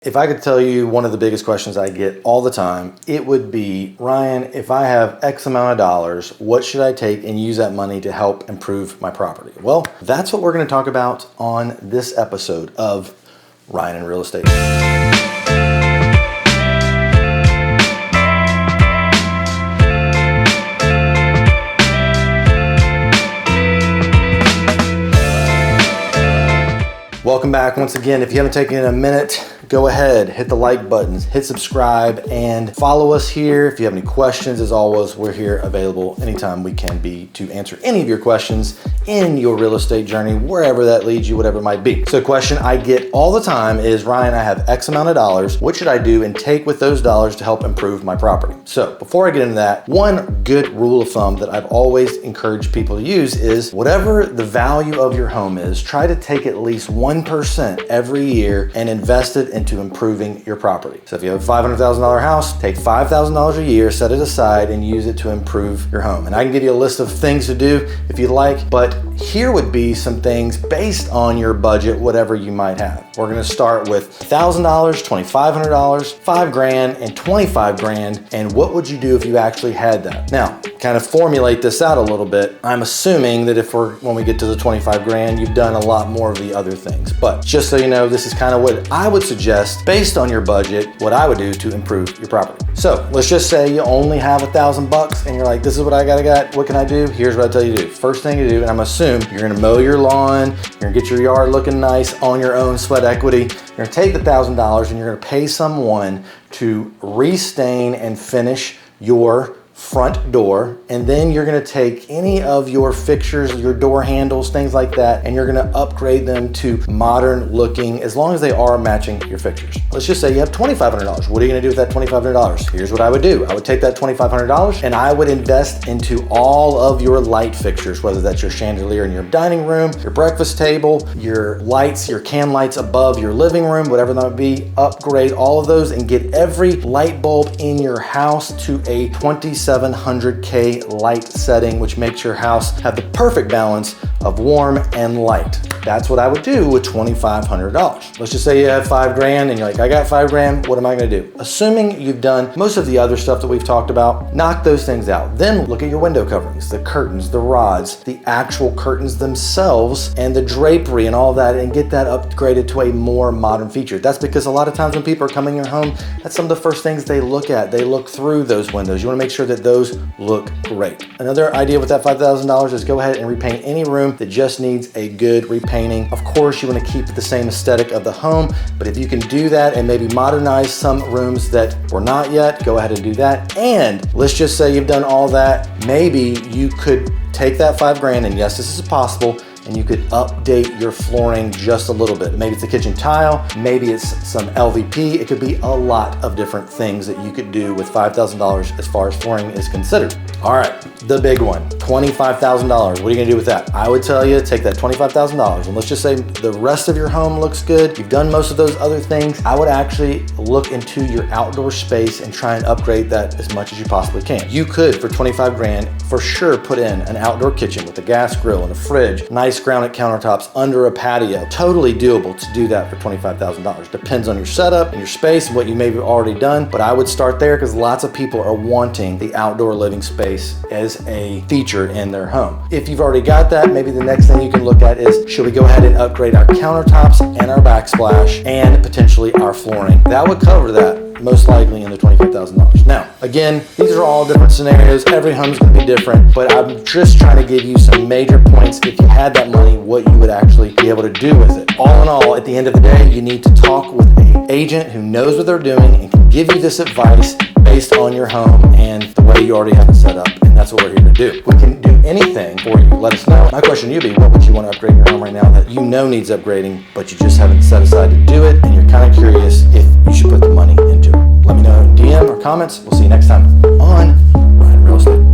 If I could tell you one of the biggest questions I get all the time, it would be, Ryan, if I have X amount of dollars, what should I take and use that money to help improve my property? Well, that's what we're going to talk about on this episode of Ryan and Real Estate. Welcome back once again. If you haven't taken a minute, go ahead, hit the like buttons, hit subscribe, and follow us here. If you have any questions, as always, we're here available anytime we can be to answer any of your questions in your real estate journey, wherever that leads you, whatever it might be. So a question I get all the time is, Ryan, I have X amount of dollars. What should I do and take with those dollars to help improve my property? So before I get into that, one good rule of thumb that I've always encouraged people to use is whatever the value of your home is, try to take at least 1% every year and invest it into improving your property. So if you have a $500,000 house, take $5,000 a year, set it aside, and use it to improve your home. And I can give you a list of things to do if you'd like, but here would be some things based on your budget, whatever you might have. We're gonna start with $1,000, $2,500, $5,000, and $25,000. And what would you do if you actually had that? Now, kind of formulate this out a little bit. I'm assuming that when we get to the $25,000, you've done a lot more of the other things. But just so you know, this is kind of what I would suggest based on your budget, what I would do to improve your property. So let's just say you only have $1,000 and you're like, this is what I got. What can I do? Here's what I tell you to do. First thing to do, and I'm assuming you're gonna mow your lawn, you're gonna get your yard looking nice on your own sweat equity. You're gonna take the $1,000 and you're gonna pay someone to restain and finish your front door, and then you're gonna take any of your fixtures, your door handles, things like that, and you're gonna upgrade them to modern looking, as long as they are matching your fixtures. Let's just say you have $2,500. What are you gonna do with that $2,500? Here's what I would do. I would take that $2,500 and I would invest into all of your light fixtures, whether that's your chandelier in your dining room, your breakfast table, your lights, your can lights above your living room, whatever that would be. Upgrade all of those and get every light bulb in your house to a 2700K light setting, which makes your house have the perfect balance of warm and light. That's what I would do with $2,500. Let's just say you have $5,000 and you're like, I got $5,000, what am I gonna do? Assuming you've done most of the other stuff that we've talked about, knock those things out. Then look at your window coverings, the curtains, the rods, the actual curtains themselves, and the drapery and all that, and get that upgraded to a more modern feature. That's because a lot of times when people are coming in your home, that's some of the first things they look at. They look through those windows. You wanna make sure that those look great. Another idea with that $5,000 is go ahead and repaint any room that just needs a good repainting. Of course, you want to keep the same aesthetic of the home, but if you can do that and maybe modernize some rooms that were not yet, go ahead and do that. And let's just say you've done all that. Maybe you could take that $5,000, and yes, this is possible, and you could update your flooring just a little bit. Maybe it's a kitchen tile, maybe it's some LVP. It could be a lot of different things that you could do with $5,000 as far as flooring is considered. All right, the big one, $25,000. What are you gonna do with that? I would tell you, take that $25,000, and let's just say the rest of your home looks good. You've done most of those other things. I would actually look into your outdoor space and try and upgrade that as much as you possibly can. You could, for $25,000, for sure put in an outdoor kitchen with a gas grill and a fridge, nice granite countertops under a patio. Totally doable to do that for $25,000. Depends on your setup and your space and what you may have already done, but I would start there because lots of people are wanting the outdoor living space as a feature in their home. If you've already got that, maybe the next thing you can look at is, should we go ahead and upgrade our countertops and our backsplash and potentially our flooring? That would cover that, most likely in the $25,000. Now, again, these are all different scenarios. Every home's gonna be different, but I'm just trying to give you some major points. If you had that money, what you would actually be able to do with it. All in all, at the end of the day, you need to talk with an agent who knows what they're doing and can give you this advice based on your home and the way you already have it set up. And that's what we're here to do. We can do anything for you. Let us know. My question to you be, what would you want to upgrade in your home right now that you know needs upgrading, but you just haven't set aside to do it, and you're kind of curious if you should put the money into it? Let me know in DM or comments. We'll see you next time on Ryan Real Estate.